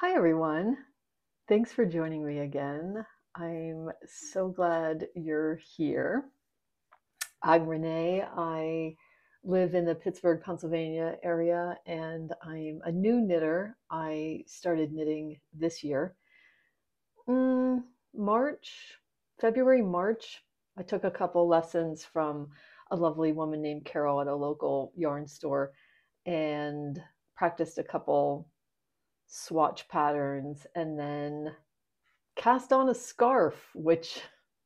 Hi, everyone. Thanks for joining me again. I'm so glad you're here. I'm Renee. I live in the Pittsburgh, Pennsylvania area, and I'm a new knitter. I started knitting this year. Mm, March, February, March. I took a couple lessons from a lovely woman named Carol at a local yarn store and practiced a couple swatch patterns and then cast on a scarf, which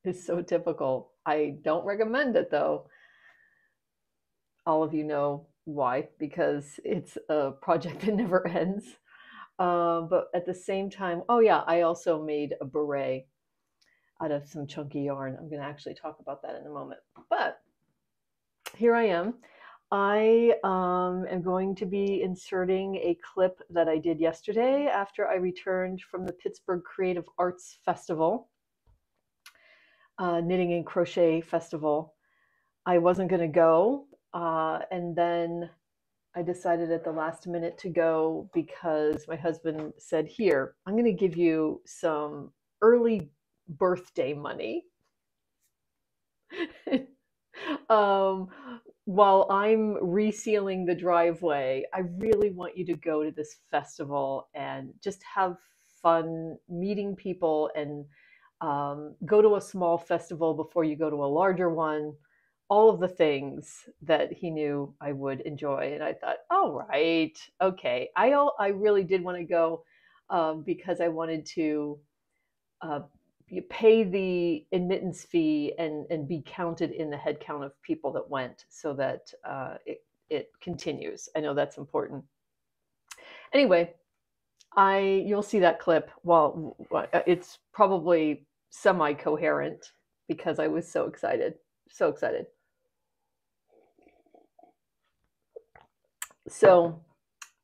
is so typical. I don't recommend it though. All of you know why, because it's a project that never ends. But at the same time, oh yeah, I also made a beret out of some chunky yarn. I'm going to actually talk about that in a moment. But here I am. I am going to be inserting a clip that I did yesterday after I returned from the Pittsburgh Creative Arts Festival, Knitting and Crochet Festival. I wasn't going to go, and then I decided at the last minute to go because my husband said, "Here, I'm going to give you some early birthday money." um, while I'm resealing the driveway, I really want you to go to this festival and just have fun meeting people and go to a small festival before you go to a larger one. All of the things that he knew I would enjoy. And I thought, all right, okay. I really did want to go because I wanted to uh, you pay the admittance fee and be counted in the head count of people that went so that it continues. I know that's important. Anyway, you'll see that clip. Well, it's probably semi-coherent because I was so excited, so excited. So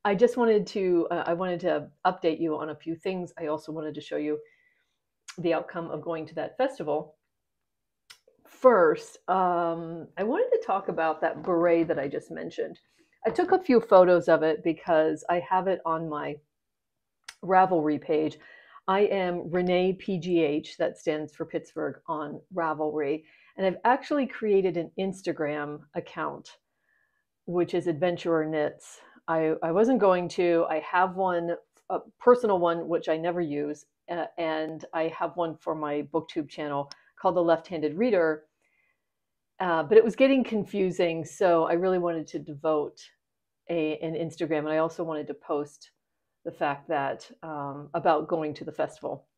I just wanted to I wanted to update you on a few things. I also wanted to show you the outcome of going to that festival. First, I wanted to talk about that beret that I just mentioned. I took a few photos of it because I have it on my Ravelry page. I am Renee PGH, that stands for Pittsburgh, on Ravelry. And I've actually created an Instagram account, which is Adventurer Knits. I wasn't going to. I have one, a personal one, which I never use. And I have one for my BookTube channel called The Left-Handed Reader. But it was getting confusing, so I really wanted to devote an Instagram, and I also wanted to post the fact that about going to the festival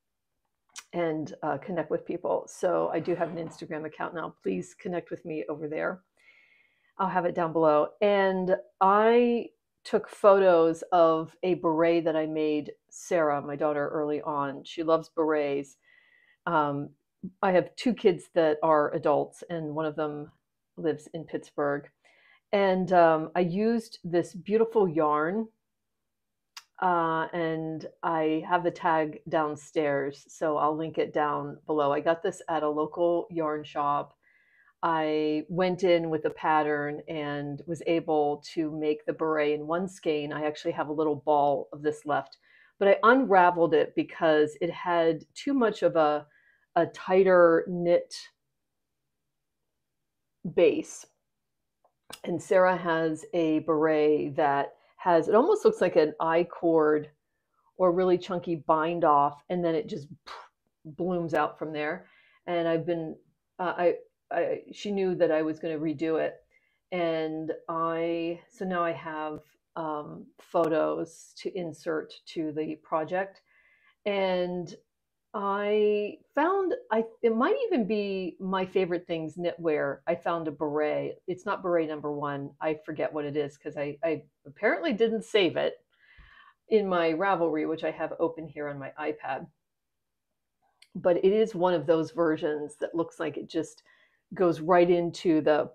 and connect with people. So I do have an Instagram account now. Please connect with me over there. I'll have it down below. And I took photos of a beret that I made Sarah, my daughter, early on. She loves berets. Um, I have two kids that are adults, and one of them lives in Pittsburgh. And I used this beautiful yarn, and I have the tag downstairs, so I'll link it down below. I got this at a local yarn shop. I went in with a pattern and was able to make the beret in one skein. I actually have a little ball of this left, but I unraveled it because it had too much of a tighter knit base. And Sarah has a beret that has, it almost looks like an I-cord or really chunky bind off, and then it just blooms out from there. And I've been, she knew that I was going to redo it. And so now I have photos to insert to the project. And I found it might even be my favorite things knitwear. I found a beret. It's not beret number one. I forget what it is because I apparently didn't save it in my Ravelry, which I have open here on my iPad. But it is one of those versions that looks like it just goes right into the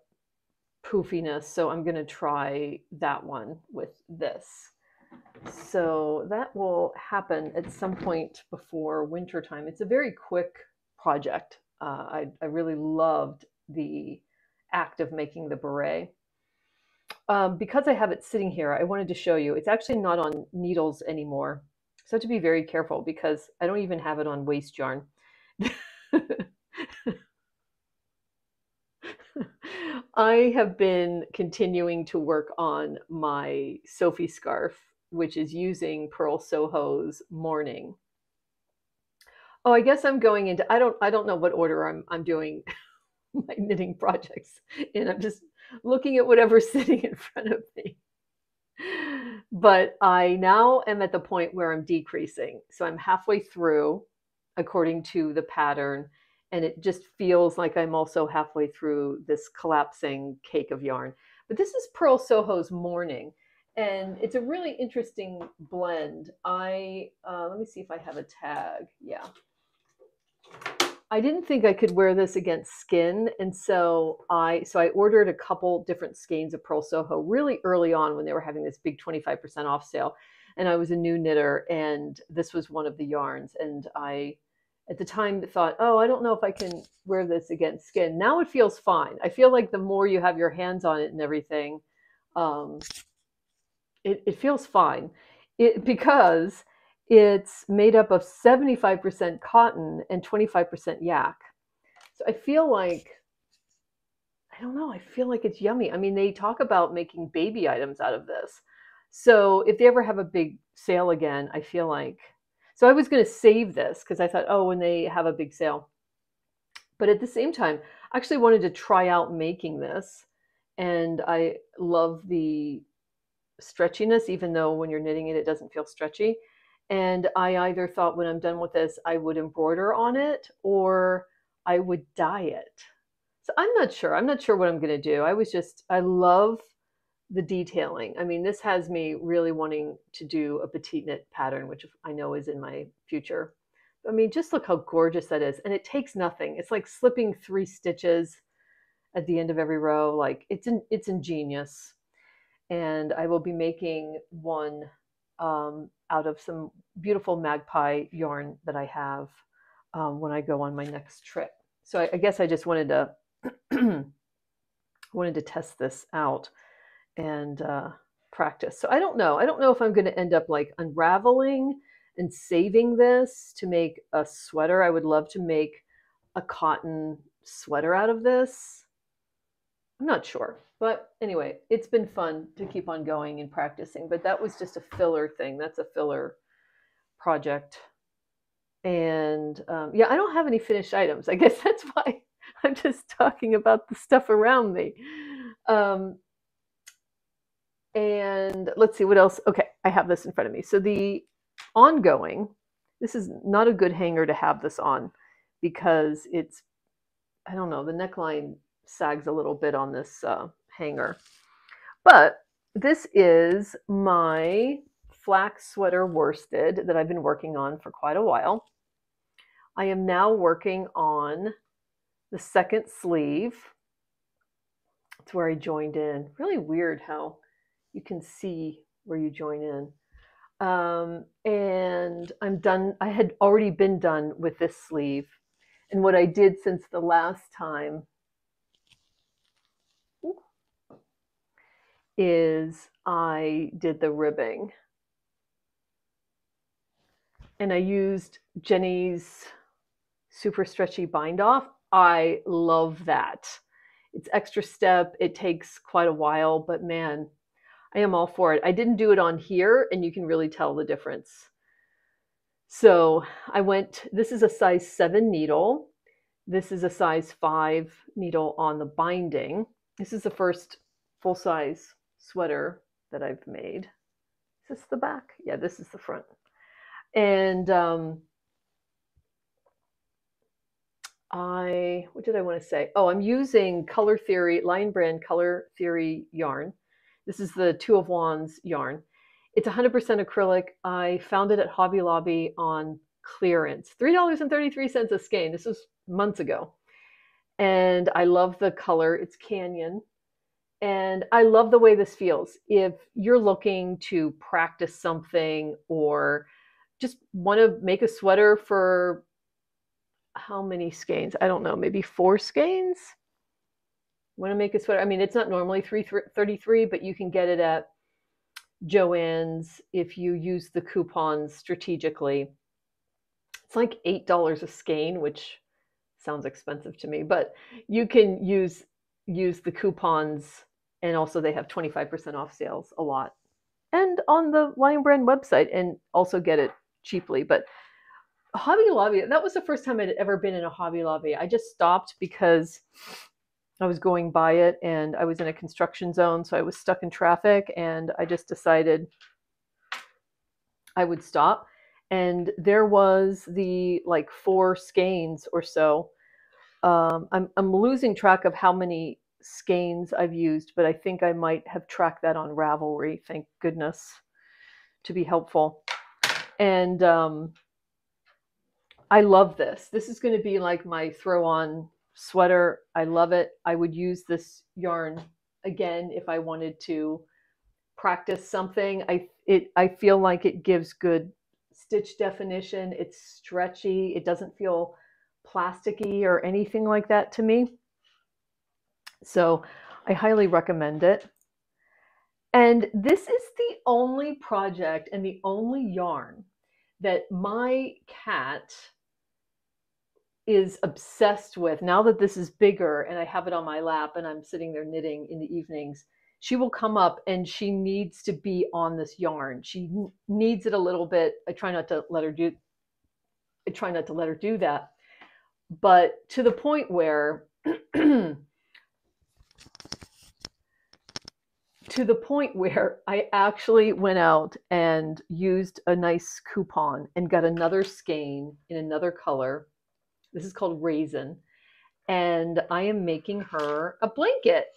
poofiness. So I'm going to try that one with this. So that will happen at some point before wintertime. It's a very quick project. I really loved the act of making the beret. Because I have it sitting here, I wanted to show you. It's actually not on needles anymore. So I have to be very careful because I don't even have it on waste yarn. I have been continuing to work on my Sophie scarf, which is using Pearl Soho's Morning. Oh, I guess I'm going into I don't know what order I'm doing my knitting projects and I'm just looking at whatever's sitting in front of me. But I now am at the point where I'm decreasing. So I'm halfway through according to the pattern. And it just feels like I'm also halfway through this collapsing cake of yarn. But this is Pearl Soho's Morning. And it's a really interesting blend. Let me see if I have a tag. Yeah. I didn't think I could wear this against skin, and so I ordered a couple different skeins of Pearl Soho really early on when they were having this big 25% off sale, and I was a new knitter, and this was one of the yarns, and I at the time thought, oh, I don't know if I can wear this against skin. Now it feels fine. I feel like the more you have your hands on it and everything, it feels fine. Because it's made up of 75% cotton and 25% yak. So I feel like, I don't know, I feel like it's yummy. I mean, they talk about making baby items out of this. So if they ever have a big sale again, I feel like, so I was going to save this because I thought, oh, when they have a big sale. But at the same time, I actually wanted to try out making this. And I love the stretchiness, even though when you're knitting it, it doesn't feel stretchy. And I either thought when I'm done with this, I would embroider on it or I would dye it. So I'm not sure. I'm not sure what I'm going to do. I love the detailing. I mean, this has me really wanting to do a petite knit pattern, which I know is in my future. I mean, just look how gorgeous that is. And it takes nothing. It's like slipping 3 stitches at the end of every row. Like it's ingenious. And I will be making one out of some beautiful magpie yarn that I have when I go on my next trip. So I guess I just wanted to wanted to test this out and practice. So I don't know. I don't know if I'm going to end up like unraveling and saving this to make a sweater. I would love to make a cotton sweater out of this. I'm not sure. But anyway, it's been fun to keep on going and practicing. But that was just a filler thing. That's a filler project. And yeah, I don't have any finished items. I guess that's why I'm just talking about the stuff around me. And let's see what else. Okay, I have this in front of me. So the ongoing, this is not a good hanger to have this on because it's, I don't know, the neckline sags a little bit on this hanger. But this is my flax sweater worsted that I've been working on for quite a while. I am now working on the second sleeve. It's where I joined in. Really weird how you can see where you join in. And I'm done. I had already been done with this sleeve. And what I did since the last time is I did the ribbing. And I used Jenny's super stretchy bind off. I love that. It's extra step. It takes quite a while, but man, I am all for it. I didn't do it on here, and you can really tell the difference. So I went, this is a size 7 needle. This is a size 5 needle on the binding. This is the first full-size sweater that I've made. Is this the back? Yeah, this is the front. And what did I want to say? Oh, I'm using Color Theory, Lion Brand Color Theory yarn. This is the Two of Wands yarn. It's 100% acrylic. I found it at Hobby Lobby on clearance. $3.33 a skein. This was months ago. And I love the color. It's Canyon. And I love the way this feels. If you're looking to practice something or just want to make a sweater for how many skeins? I don't know, maybe 4 skeins? Want to make a sweater? I mean, it's not normally $3.33, but you can get it at Joann's, if you use the coupons strategically, it's like $8 a skein, which sounds expensive to me, but you can use the coupons, and also they have 25% off sales a lot. And on the Lion Brand website, and also get it cheaply. But Hobby Lobby, that was the first time I'd ever been in a Hobby Lobby. I just stopped because I was going by it and I was in a construction zone, so I was stuck in traffic, and I just decided I would stop. And there was the like 4 skeins or so. I'm losing track of how many skeins I've used, but I think I might have tracked that on Ravelry. Thank goodness, to be helpful. And I love this. This is going to be like my throw-on sweater. I love it. I would use this yarn again if I wanted to practice something. I feel like it gives good stitch definition. It's stretchy. It doesn't feel plasticky or anything like that to me. So I highly recommend it. And this is the only project and the only yarn that my cat is obsessed with. Now that this is bigger and I have it on my lap and I'm sitting there knitting in the evenings, she will come up and she needs to be on this yarn. She needs it a little bit. I try not to let her do that. But to the point where I actually went out and used a nice coupon and got another skein in another color. This is called Raisin. And I am making her a blanket.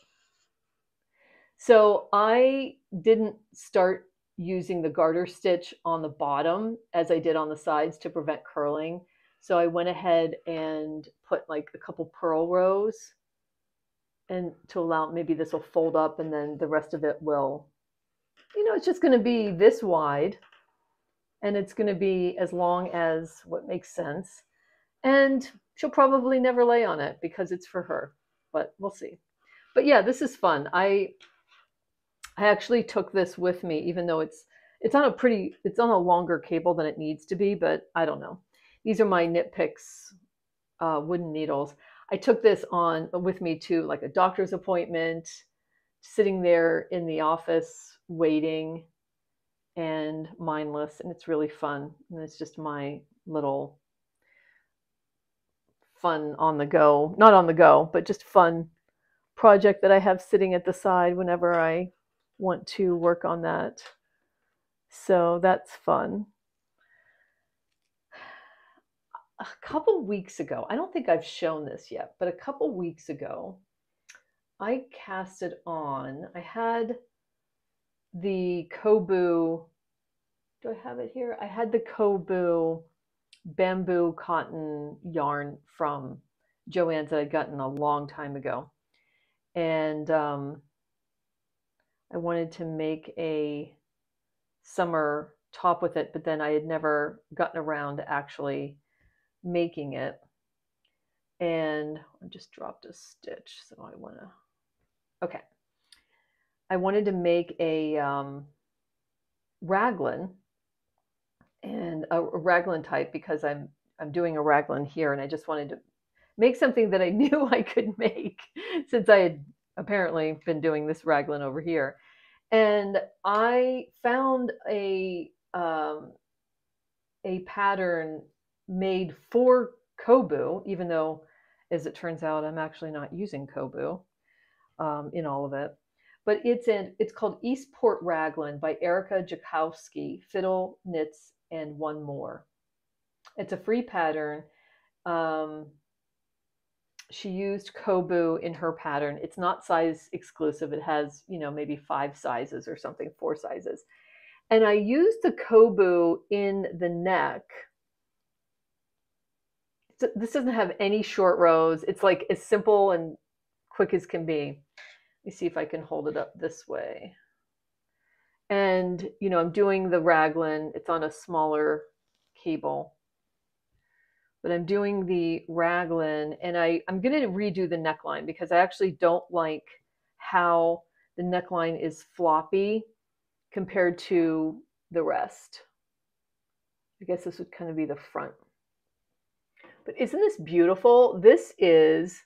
So I didn't start using the garter stitch on the bottom as I did on the sides to prevent curling. So I went ahead and put like a couple purl rows, and to allow, maybe this will fold up and then the rest of it will, it's just going to be this wide, and it's going to be as long as what makes sense. And she'll probably never lay on it because it's for her, but we'll see. But yeah, this is fun. I actually took this with me, even though it's on a longer cable than it needs to be, but I don't know. These are my Knit Picks wooden needles. I took this on with me to like a doctor's appointment, sitting there in the office waiting and mindless, and it's really fun. And it's just my little fun on the go, not on the go, but just fun project that I have sitting at the side whenever I want to work on that. So that's fun. A couple weeks ago, I don't think I've shown this yet, but a couple weeks ago, I casted on, I had the Kobu, do I have it here? I had the Kobu bamboo cotton yarn from Joann's that I'd gotten a long time ago. And I wanted to make a summer top with it, but then I had never gotten around to actually making it. And I just dropped a stitch, so I want to, okay. I wanted to make a raglan, and a raglan type, because I'm doing a raglan here, and I just wanted to make something that I knew I could make since I had apparently been doing this raglan over here. And I found a pattern made for Kobu, even though, as it turns out, I'm actually not using Kobu in all of it. But it's called Eastport Raglan by Erica Jakowski, Fiddle Knits and One More. It's a free pattern. She used Kobu in her pattern. It's not size exclusive. It has, maybe 5 sizes or something, 4 sizes. And I used the Kobu in the neck. This doesn't have any short rows. It's like as simple and quick as can be. Let me see if I can hold it up this way. And, I'm doing the raglan. It's on a smaller cable. But I'm doing the raglan, and I'm going to redo the neckline because I actually don't like how the neckline is floppy. compared to the rest. I guess this would kind of be the front. But isn't this beautiful? This is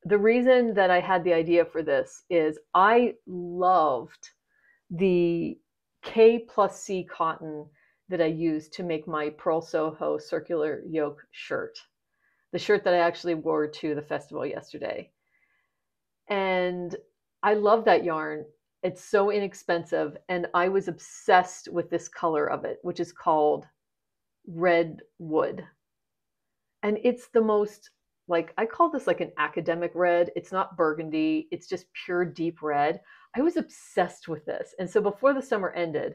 the reason that I had the idea for this is I loved the K plus C cotton that I used to make my Pearl Soho circular yoke shirt. The shirt that I actually wore to the festival yesterday. And I love that yarn. It's so inexpensive. And I was obsessed with this color of it, which is called red wood. And it's the most, like, I call this like an academic red. It's not burgundy. It's just pure deep red. I was obsessed with this. And so before the summer ended,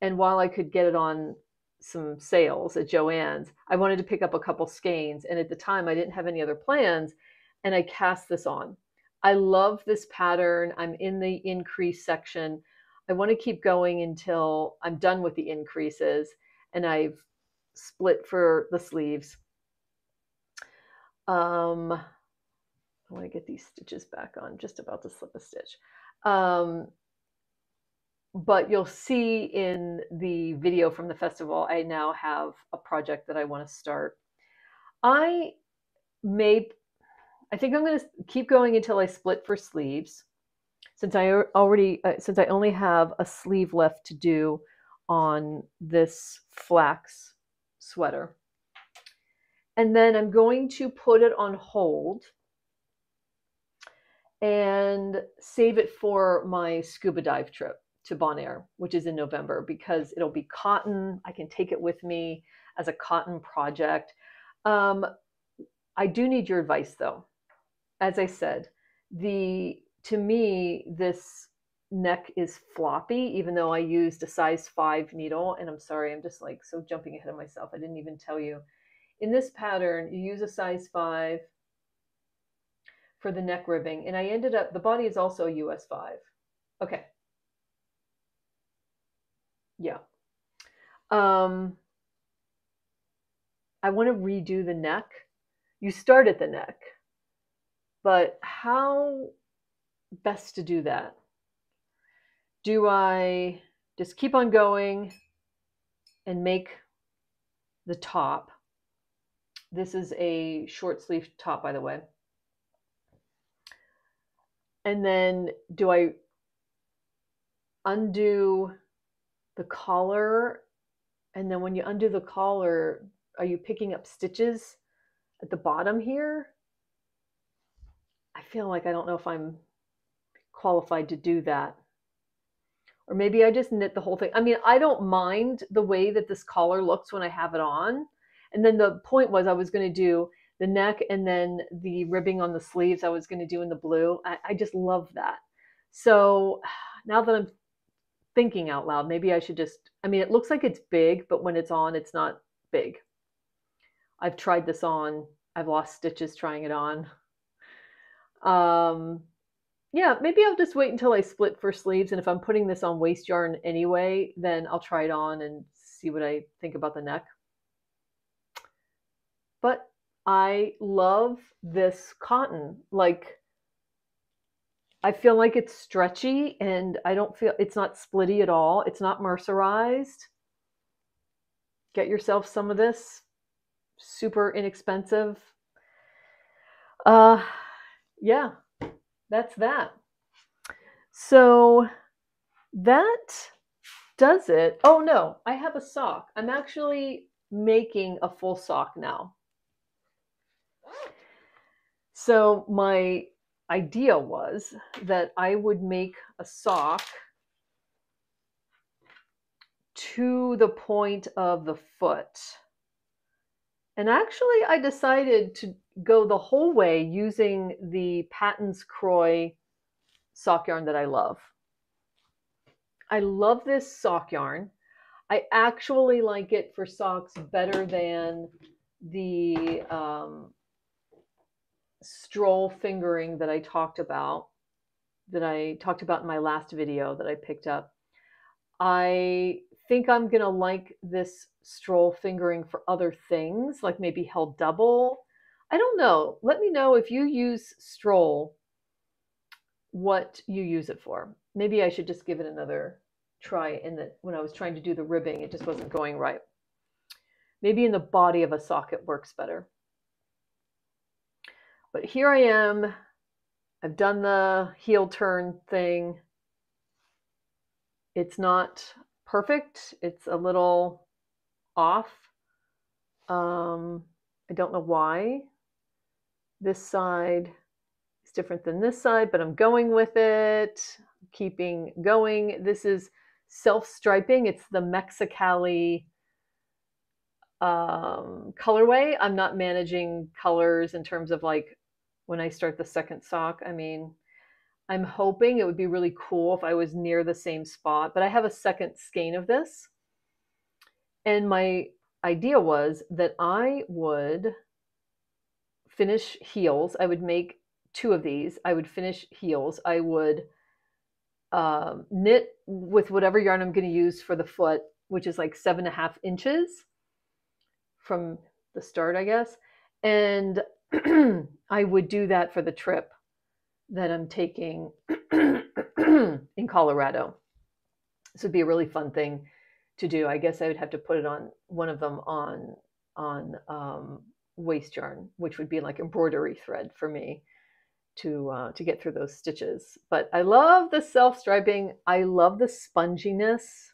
and while I could get it on some sales at Joann's, I wanted to pick up a couple skeins. And at the time, I didn't have any other plans. And I cast this on. I love this pattern. I'm in the increase section. I want to keep going until I'm done with the increases. And I've split for the sleeves. I want to get these stitches back on, just about to slip a stitch. But you'll see in the video from the festival, I now have a project that I want to start. I think I'm going to keep going until I split for sleeves, since I only have a sleeve left to do on this flax sweater. And then I'm going to put it on hold and save it for my scuba dive trip to Bonaire, which is in November, because it'll be cotton. I can take it with me as a cotton project. I do need your advice, though. As I said, to me, this neck is floppy, even though I used a size 5 needle. And I'm sorry, I'm just like so jumping ahead of myself. I didn't even tell you. In this pattern, you use a size 5 for the neck ribbing. And I ended up, the body is also a US 5. Okay. Yeah. I want to redo the neck. You start at the neck, but how best to do that? Do I just keep on going and make the top? This is a short sleeve top, by the way. And then do I undo the collar? And then when you undo the collar, are you picking up stitches at the bottom here? I feel like I don't know if I'm qualified to do that. Or maybe I just knit the whole thing. I mean, I don't mind the way that this collar looks when I have it on. And then the point was I was going to do the neck and then the ribbing on the sleeves I was going to do in the blue. I just love that. So now that I'm thinking out loud, maybe I should just, I mean, it looks like it's big, but when it's on, it's not big. I've tried this on. I've lost stitches trying it on. Yeah, maybe I'll just wait until I split for sleeves. And if I'm putting this on waste yarn anyway, then I'll try it on and see what I think about the neck. But I love this cotton. Like, I feel like it's stretchy and I don't feel, it's not splitty at all. It's not mercerized. Get yourself some of this. Super inexpensive. Yeah, that's that. So that does it. Oh no, I have a sock. I'm actually making a full sock now. So my idea was that I would make a sock to the point of the foot. And actually, I decided to go the whole way using the Patons Kroy sock yarn that I love. I love this sock yarn. I actually like it for socks better than the stroll fingering that I talked about in my last video that I picked up. I think I'm going to like this stroll fingering for other things, like maybe held double. I don't know. Let me know if you use stroll, what you use it for. Maybe I should just give it another try when I was trying to do the ribbing, it just wasn't going right. Maybe in the body of a sock it works better. But here I am. I've done the heel turn thing. It's not perfect. It's a little off. I don't know why. This side is different than this side, but I'm going with it. Keeping going. This is self-striping. It's the Mexicali colorway. I'm not managing colors in terms of like when I start the second sock. I mean, I'm hoping it would be really cool if I was near the same spot, but I have a second skein of this. And my idea was that I would finish heels. I would make 2 of these. I would finish heels. I would knit with whatever yarn I'm going to use for the foot, which is like 7.5 inches from the start, I guess. And I would do that for the trip that I'm taking in Colorado. This would be a really fun thing to do. I guess I would have to put it on one of them on waste yarn, which would be like embroidery thread for me to get through those stitches. But I love the self-striping. I love the sponginess.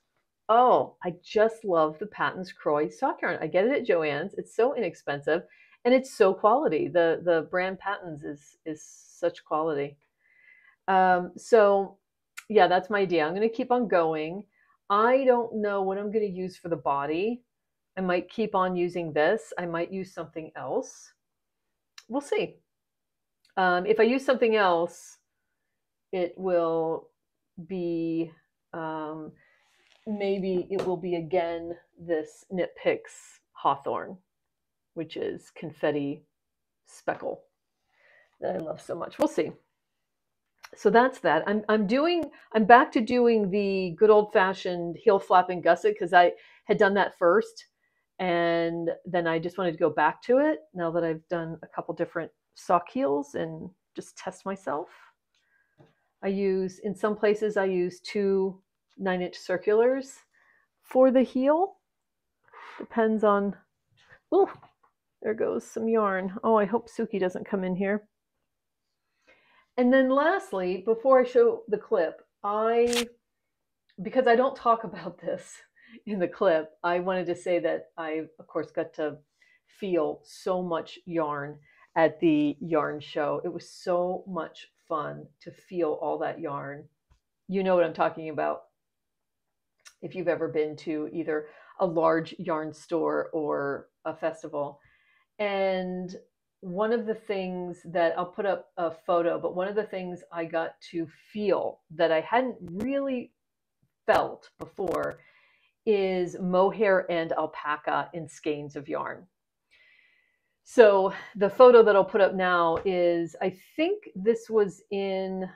Oh, I just love the Patons Kroy sock yarn. I get it at Joann's. It's so inexpensive and it's so quality. The brand Patons is such quality. So yeah, that's my idea. I'm going to keep on going. I don't know what I'm going to use for the body. I might keep on using this. I might use something else. We'll see. If I use something else, it will be, maybe it will be again this Knit Picks Hawthorn, which is confetti speckle that I love so much. We'll see. So that's that. I'm back to doing the good old fashioned heel flapping gusset because I had done that first. And then I just wanted to go back to it now that I've done a couple different sock heels and just test myself. In some places I use 2 9-inch circulars for the heel. Depends on, oh, there goes some yarn. Oh, I hope Suki doesn't come in here. And then lastly, before I show the clip, because I don't talk about this in the clip, I wanted to say that I, of course, got to feel so much yarn at the yarn show. It was so much fun to feel all that yarn. You know what I'm talking about if you've ever been to either a large yarn store or a festival. And one of the things that I'll put up a photo, but one of the things I got to feel that I hadn't really felt before is mohair and alpaca in skeins of yarn. So the photo that I'll put up now is, I think this was in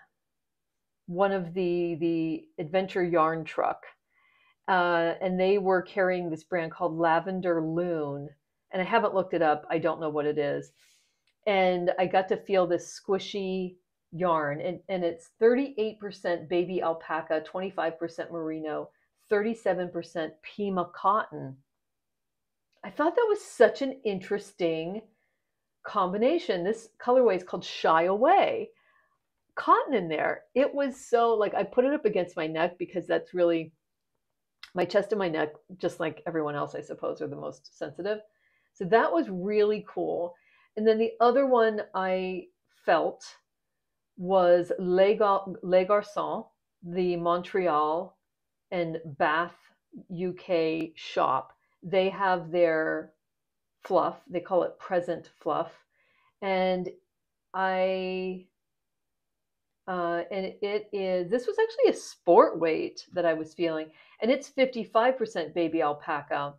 one of the Adventure Yarn Truck. And they were carrying this brand called Lavender Loon. And I haven't looked it up. I don't know what it is. And I got to feel this squishy yarn. And it's 38% baby alpaca, 25% merino, 37% Pima cotton. I thought that was such an interesting combination. This colorway is called Shy Away. Cotton in there. It was so, like, I put it up against my neck because that's really, my chest and my neck, just like everyone else, I suppose, are the most sensitive. So that was really cool. And then the other one I felt was Les Garçons, the Montreal and Bath, UK shop. They have their fluff. They call it present fluff. And this was actually a sport weight that I was feeling. And it's 55% baby alpaca,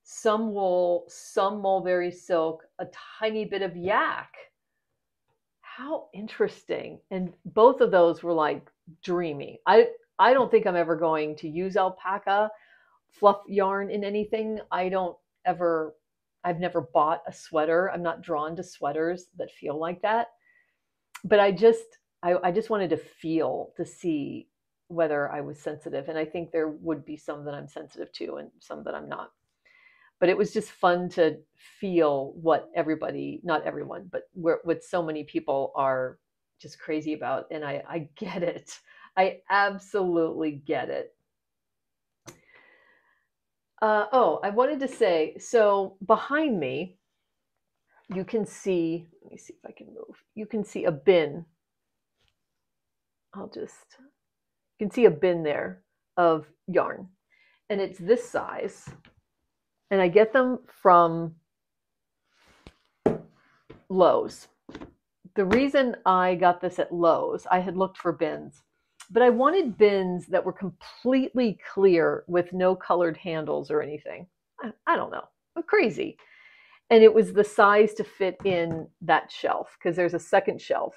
some wool, some mulberry silk, a tiny bit of yak. How interesting. And both of those were like dreamy. I don't think I'm ever going to use alpaca fluff yarn in anything. I've never bought a sweater. I'm not drawn to sweaters that feel like that. But I just wanted to see whether I was sensitive. And I think there would be some that I'm sensitive to and some that I'm not. But it was just fun to feel what everybody, not everyone, but what so many people are just crazy about. And I get it. I absolutely get it. Oh, I wanted to say, so behind me, you can see, let me see if I can move. You can see a bin. You can see a bin there of yarn. And it's this size. And I get them from Lowe's. The reason I got this at Lowe's, I had looked for bins, but I wanted bins that were completely clear with no colored handles or anything. I don't know. I'm crazy. And it was the size to fit in that shelf because there's a second shelf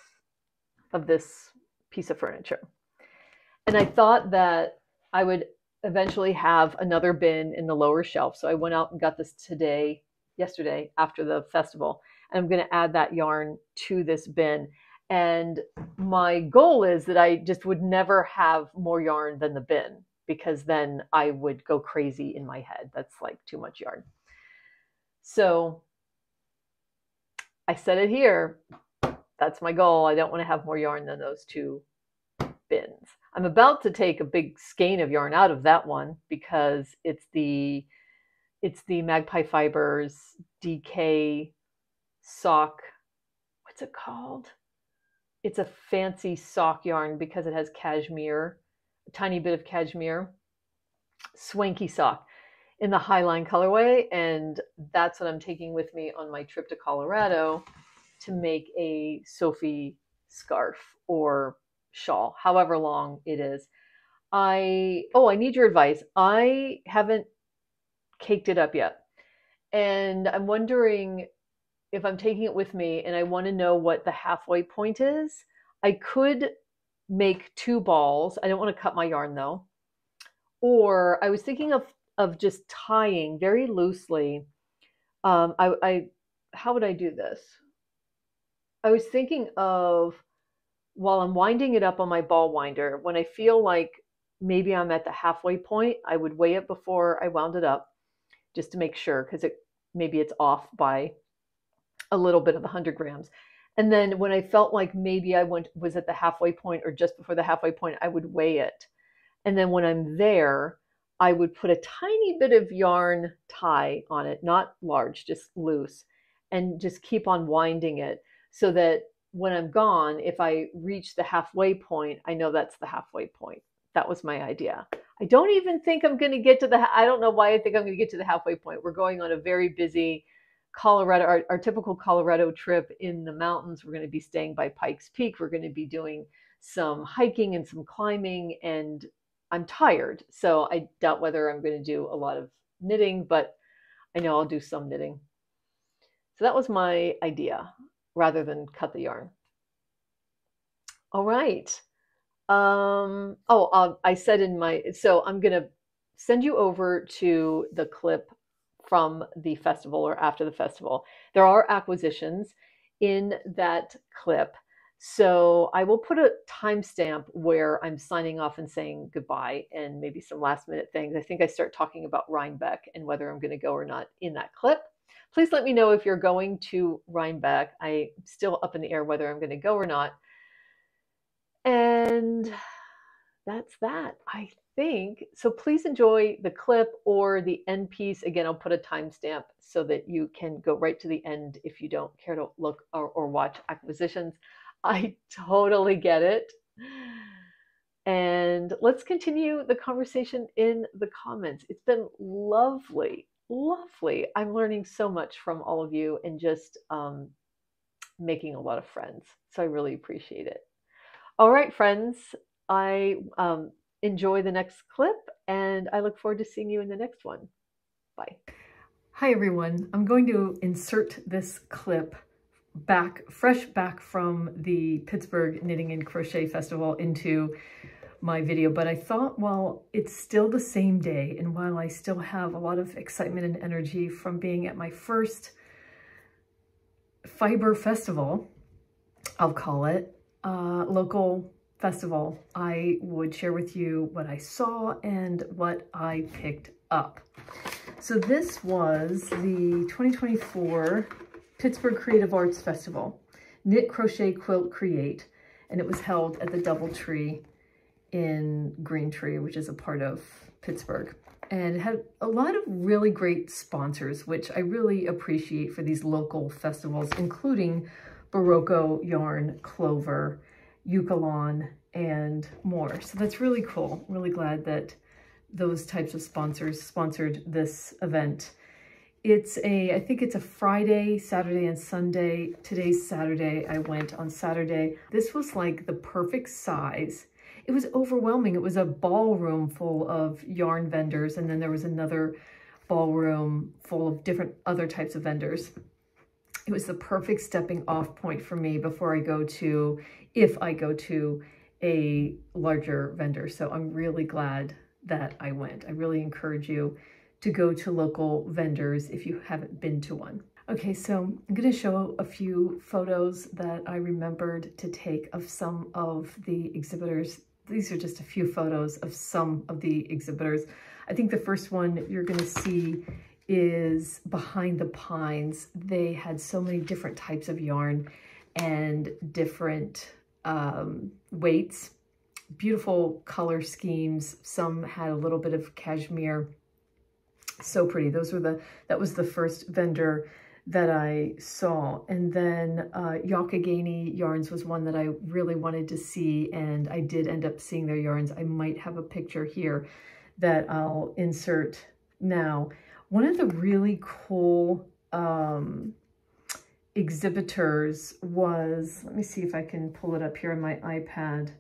of this piece of furniture. And I thought that I would eventually have another bin in the lower shelf. So I went out and got this yesterday after the festival. And I'm going to add that yarn to this bin. And my goal is that I just would never have more yarn than the bin, because then I would go crazy in my head. That's like too much yarn. So I said it here. That's my goal. I don't want to have more yarn than those two bins. I'm about to take a big skein of yarn out of that one because it's the Magpie Fibers DK sock. What's it called? It's a fancy sock yarn because it has cashmere, a tiny bit of cashmere, swanky sock in the Highline colorway. And that's what I'm taking with me on my trip to Colorado to make a Sophie scarf or shawl, however long it is. I need your advice. I haven't caked it up yet. And I'm wondering if I'm taking it with me and I want to know what the halfway point is. I could make 2 balls. I don't want to cut my yarn though. Or I was thinking of just tying very loosely. How would I do this? I was thinking of, while I'm winding it up on my ball winder, when I feel like maybe I'm at the halfway point, I would weigh it before I wound it up just to make sure, because maybe it's off by a little bit of 100 grams. And then when I felt like maybe I was at the halfway point or just before the halfway point, I would weigh it. And then when I'm there, I would put a tiny bit of yarn tie on it, not large, just loose, and just keep on winding it so that when I'm gone, if I reach the halfway point, I know that's the halfway point. That was my idea. I don't even think I'm going to get to I don't know why I think I'm going to get to the halfway point. We're going on a very busy Colorado, our typical Colorado trip in the mountains. We're going to be staying by Pikes Peak. We're going to be doing some hiking and some climbing, and I'm tired. So I doubt whether I'm going to do a lot of knitting, but I know I'll do some knitting. So that was my idea, rather than cut the yarn. All right. I said so I'm going to send you over to the clip from the festival or after the festival. There are acquisitions in that clip. So I will put a timestamp where I'm signing off and saying goodbye and maybe some last minute things. I think I start talking about Rhinebeck and whether I'm going to go or not in that clip. Please let me know if you're going to Rhinebeck. I'm still up in the air whether I'm going to go or not. And that's that, I think. So please enjoy the clip or the end piece. Again, I'll put a timestamp so that you can go right to the end if you don't care to look or watch acquisitions. I totally get it. And let's continue the conversation in the comments. It's been lovely, lovely. I'm learning so much from all of you and just making a lot of friends. So I really appreciate it. All right, friends, I enjoy the next clip and I look forward to seeing you in the next one. Bye. Hi, everyone. I'm going to insert this clip fresh back from the Pittsburgh Knitting and Crochet Festival into my video, but I thought while it's still the same day and while I still have a lot of excitement and energy from being at my first fiber festival, I'll call it, local festival, I would share with you what I saw and what I picked up. So this was the 2024 Pittsburgh Creative Arts Festival, Knit, Crochet, Quilt, Create, and it was held at the DoubleTree in Greentree, which is a part of Pittsburgh. And it had a lot of really great sponsors, which I really appreciate for these local festivals, including Barocco Yarn, Clover, Eukalon, and more. So that's really cool. I'm really glad that those types of sponsors sponsored this event. I think it's a Friday, Saturday, and Sunday. Today's Saturday. I went on Saturday. This was like the perfect size. It was overwhelming. It was a ballroom full of yarn vendors, and then there was another ballroom full of different other types of vendors. It was the perfect stepping off point for me before I go to, if I go to a larger vendor. So I'm really glad that I went. I really encourage you to go to local vendors if you haven't been to one. Okay, so I'm going to show a few photos that I remembered to take of some of the exhibitors. These are just a few photos of some of the exhibitors. I think the first one you're going to see is Behind the Pines. They had so many different types of yarn and different weights, beautiful color schemes. Some had a little bit of cashmere. So pretty. That was the first vendor that I saw. And then Youghiogheny Yarns was one that I really wanted to see, and I did end up seeing their yarns. I might have a picture here that I'll insert now. One of the really cool exhibitors was, let me see if I can pull it up here on my iPad.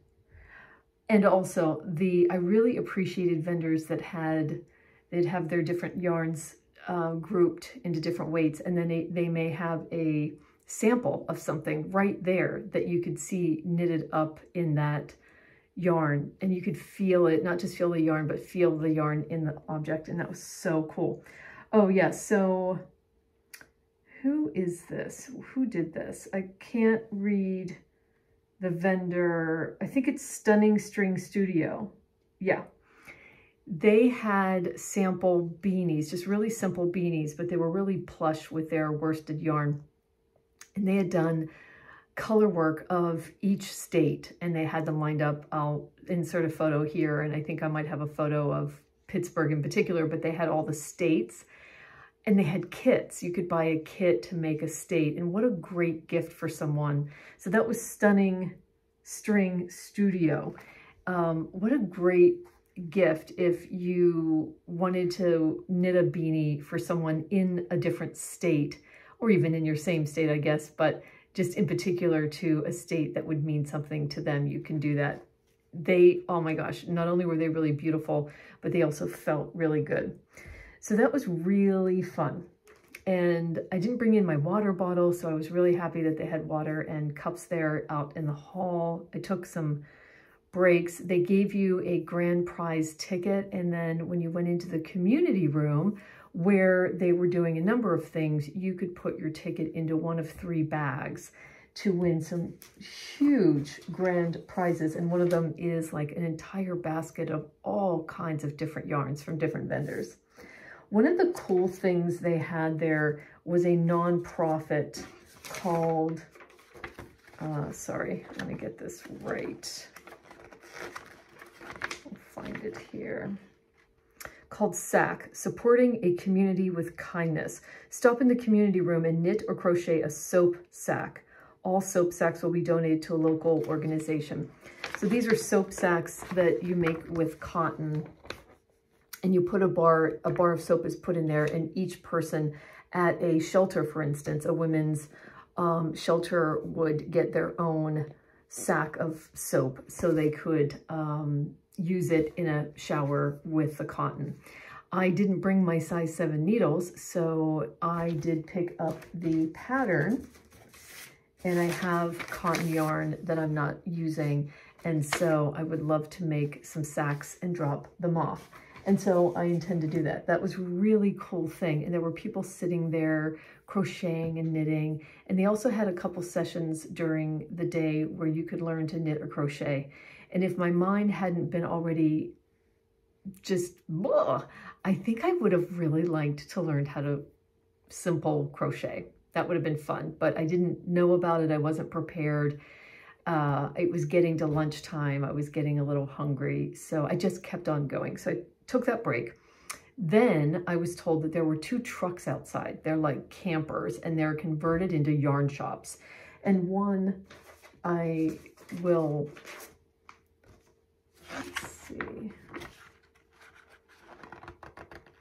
And also I really appreciated vendors that they'd have their different yarns grouped into different weights, and then they may have a sample of something right there that you could see knitted up in that yarn, and you could feel it, not just feel the yarn, but feel the yarn in the object, and that was so cool. Oh yeah, so who is this? Who did this? I can't read the vendor. I think it's Stunning String Studio. Yeah. They had sample beanies, just really simple beanies, but they were really plush with their worsted yarn. And they had done color work of each state, and they had them lined up. I'll insert a photo here, and I think I might have a photo of Pittsburgh in particular, but they had all the states, and they had kits. You could buy a kit to make a state, and what a great gift for someone. So that was Stunning String Studio. What a great gift if you wanted to knit a beanie for someone in a different state, or even in your same state, I guess, but just in particular to a state that would mean something to them, you can do that. Oh my gosh, not only were they really beautiful, but they also felt really good. So that was really fun. And I didn't bring in my water bottle, so I was really happy that they had water and cups there out in the hall. I took some breaks. They gave you a grand prize ticket, and then when you went into the community room where they were doing a number of things, you could put your ticket into one of 3 bags to win some huge grand prizes, and one of them is like an entire basket of all kinds of different yarns from different vendors. One of the cool things they had there was a nonprofit called, sorry, let me get this right. Find it here, called SAC, Supporting a Community with Kindness. Stop in the community room and knit or crochet a soap sack. All soap sacks will be donated to a local organization. So these are soap sacks that you make with cotton, and you put a bar of soap is put in there, and each person at a shelter, for instance, a women's shelter, would get their own sack of soap so they could use it in a shower with the cotton. I didn't bring my size 7 needles, so I did pick up the pattern, and I have cotton yarn that I'm not using, and so I would love to make some sacks and drop them off. And so I intend to do that. That was a really cool thing. And there were people sitting there crocheting and knitting. And they also had a couple sessions during the day where you could learn to knit or crochet. And if my mind hadn't been already just, ugh, I think I would have really liked to learn how to simple crochet. That would have been fun, but I didn't know about it. I wasn't prepared. It was getting to lunchtime. I was getting a little hungry, so I just kept on going. So I took that break. Then I was told that there were 2 trucks outside. They're like campers, and they're converted into yarn shops. And one I will, let's see.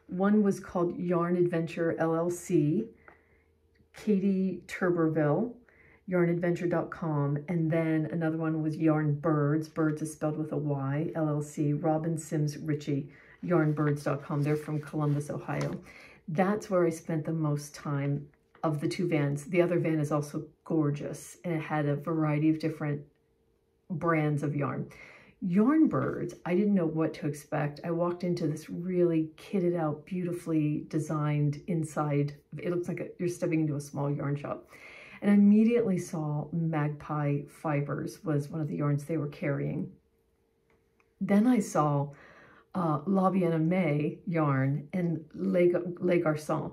One was called Yarn Adventure LLC, Katie Turberville, yarnadventure.com, and then another one was Yarn Birds. Birds is spelled with a Y, LLC, Robin Sims Ritchie, yarnbirds.com. They're from Columbus, Ohio. That's where I spent the most time of the 2 vans. The other van is also gorgeous, and it had a variety of different brands of yarn. Yarn Birds, I didn't know what to expect. I walked into this really kitted out, beautifully designed inside. It looks like you're stepping into a small yarn shop. And I immediately saw Magpie Fibers was one of the yarns they were carrying. Then I saw La Bien-Aimée yarn and Les Garçons,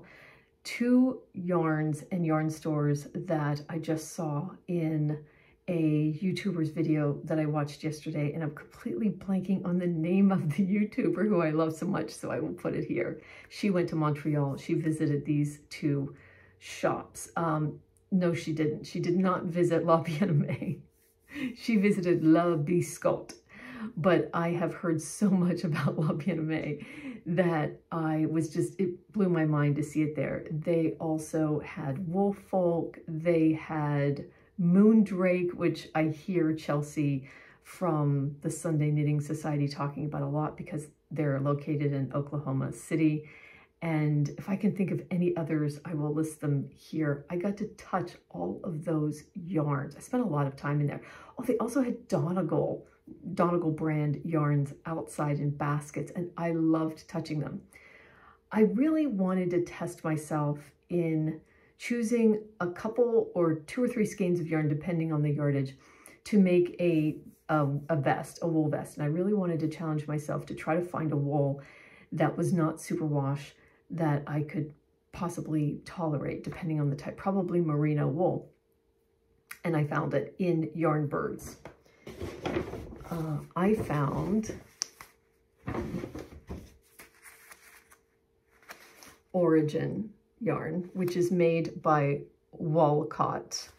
2 yarns and yarn stores that I just saw in a YouTuber's video that I watched yesterday, and I'm completely blanking on the name of the YouTuber who I love so much, so I will put it here. She went to Montreal. She visited these 2 shops. No, she didn't. She did not visit La Bien-Aimée. She visited La Biscotte. But I have heard so much about La Bien-Aimée that I was just, it blew my mind to see it there. They also had Woolfolk. They had Moondrake, which I hear Chelsea from the Sunday Knitting Society talking about a lot because they're located in Oklahoma City. And if I can think of any others, I will list them here. I got to touch all of those yarns. I spent a lot of time in there. Oh, they also had Donegal brand yarns outside in baskets, and I loved touching them. I really wanted to test myself in choosing a couple or 2 or 3 skeins of yarn, depending on the yardage, to make a vest, a wool vest. And I really wanted to challenge myself to try to find a wool that was not superwash, that I could possibly tolerate, depending on the type, probably merino wool. And I found it in Yarn Birds. I found Origin yarn, which is made by Walcott.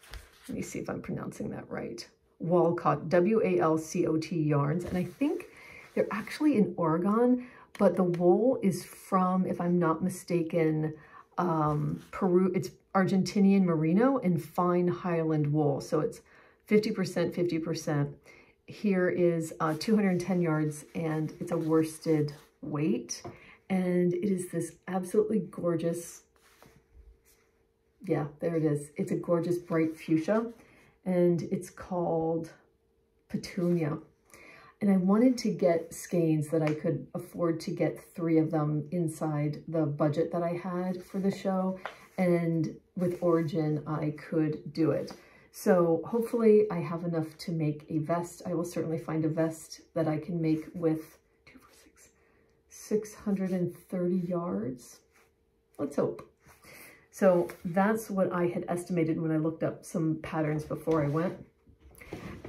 Let me see if I'm pronouncing that right. Walcott, W-A-L-C-O-T yarns. And I think they're actually in Oregon, but the wool is from, if I'm not mistaken, Peru. It's Argentinian merino and fine Highland wool. So it's 50%, 50%. Here is 210 yards, and it's a worsted weight. And it is this absolutely gorgeous, yeah, there it is. It's a gorgeous bright fuchsia, and it's called Petunia. And I wanted to get skeins that I could afford to get 3 of them inside the budget that I had for the show. And with Origin, I could do it. So hopefully I have enough to make a vest. I will certainly find a vest that I can make with 630 yards. Let's hope. So that's what I had estimated when I looked up some patterns before I went.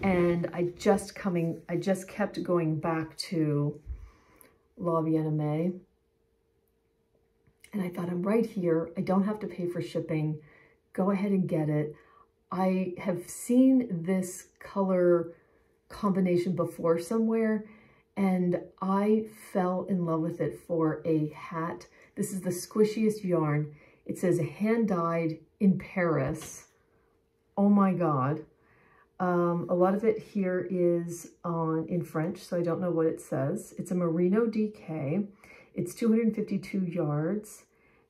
And I just kept going back to La Bien-Aimée. And I thought, I'm right here. I don't have to pay for shipping. Go ahead and get it. I have seen this color combination before somewhere, and I fell in love with it for a hat. This is the squishiest yarn. It says hand dyed in Paris. Oh my God. A lot of it here is in French, so I don't know what it says. It's a merino DK. It's 252 yards.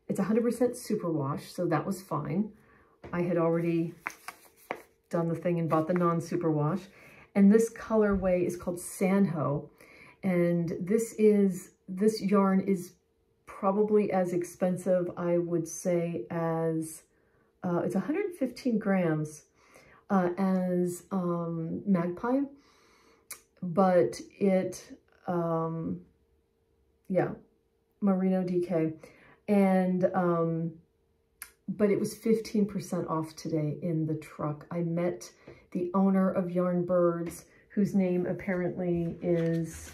It's 100% superwash, so that was fine. I had already done the thing and bought the non-superwash. And this colorway is called Sanho. And this yarn is probably as expensive, I would say, as, it's 115 grams as Magpie. but it, yeah, Merino DK. And, but it was 15% off today in the truck. I met the owner of Yarn Birds, whose name apparently is,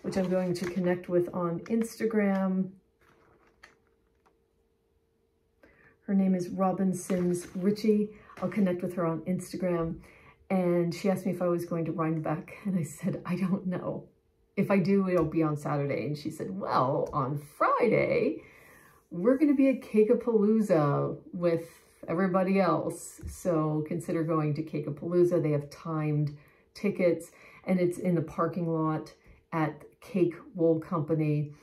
which I'm going to connect with on Instagram. Her name is Robin Sims Ritchie. I'll connect with her on Instagram. And she asked me if I was going to Rhinebeck, and I said, I don't know. If I do, it'll be on Saturday. And she said, well, on Friday, we're going to be at Cake-A-Palooza with everybody else. So consider going to Cake-A-Palooza. They have timed tickets, and it's in the parking lot at Cake Wool Company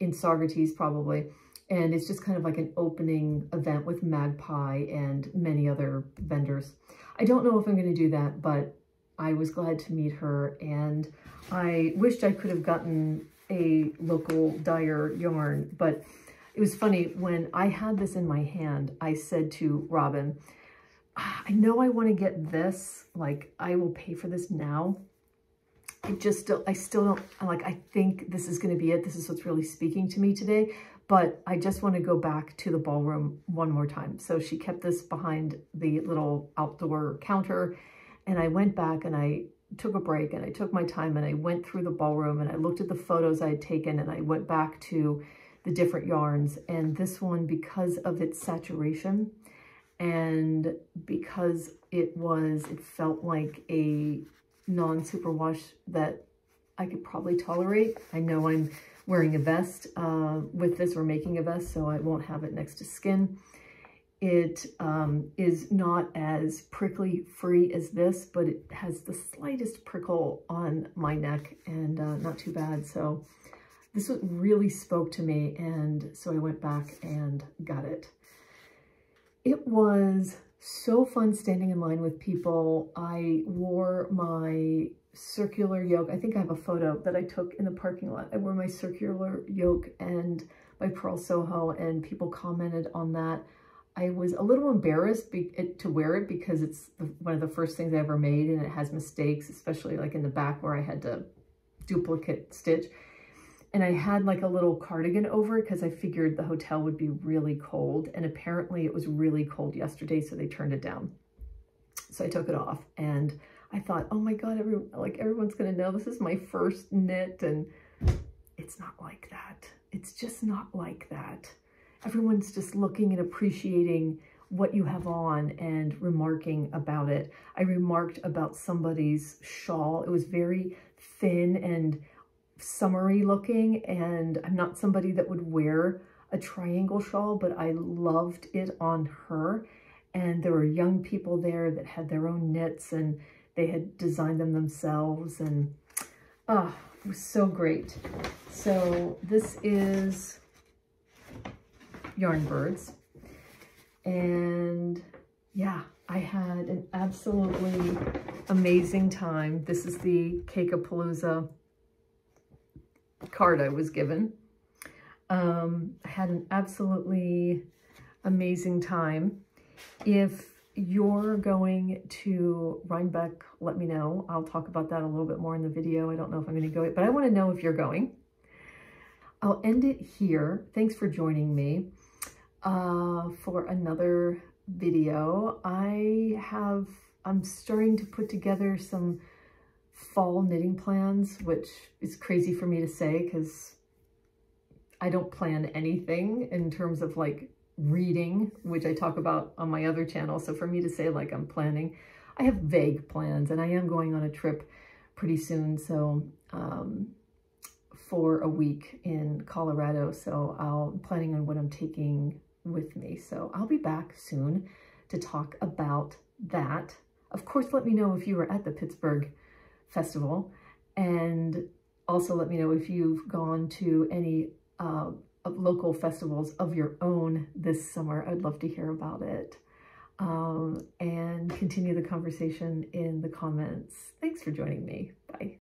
in Saugerties, probably. And it's just kind of like an opening event with Magpie and many other vendors. I don't know if I'm going to do that, but I was glad to meet her, and I wished I could have gotten a local dyer yarn, but it was funny, when I had this in my hand, I said to Robin, I know I want to get this, like, I will pay for this now. I still don't, like, I think this is going to be it. This is what's really speaking to me today, but I just want to go back to the ballroom one more time. So she kept this behind the little outdoor counter, and I went back and I took a break and I took my time and I went through the ballroom and I looked at the photos I had taken, and I went back to the different yarns. And this one, because of its saturation and because it felt like a non-superwash that I could probably tolerate. I know I'm wearing a vest with this, or making a vest, so I won't have it next to skin. It is not as prickly free as this, but it has the slightest prickle on my neck, and not too bad. So this really spoke to me, and so I went back and got it. It was so fun standing in line with people. I wore my circular yoke. I think I have a photo that I took in the parking lot. I wore my circular yoke and by Pearl Soho, and people commented on that. I was a little embarrassed to wear it because it's one of the first things I ever made, and it has mistakes, especially like in the back where I had to duplicate stitch. And I had like a little cardigan over it because I figured the hotel would be really cold. And apparently it was really cold yesterday, so they turned it down. So I took it off, and I thought, oh my God, everyone's going to know this is my first knit. And it's not like that. It's just not like that. Everyone's just looking and appreciating what you have on and remarking about it. I remarked about somebody's shawl. It was very thin and summery looking, and I'm not somebody that would wear a triangle shawl, but I loved it on her. And there were young people there that had their own knits, and they had designed them themselves, and it was so great. So this is Yarn Birds, and yeah, I had an absolutely amazing time. This is the Cake-A-Palooza card I was given. I had an absolutely amazing time. If you're going to Rhinebeck, let me know. I'll talk about that a little bit more in the video. I don't know if I'm going to go, but I want to know if you're going. I'll end it here. Thanks for joining me for another video. I'm starting to put together some fall knitting plans, which is crazy for me to say because I don't plan anything in terms of like reading, which I talk about on my other channel. So for me to say like I'm planning, I have vague plans, and I am going on a trip pretty soon. So for a week in Colorado. So I'm planning on what I'm taking with me. So I'll be back soon to talk about that. Of course, let me know if you were at the Pittsburgh Festival, and also let me know if you've gone to any local festivals of your own this summer. I'd love to hear about it, and continue the conversation in the comments. Thanks for joining me. Bye.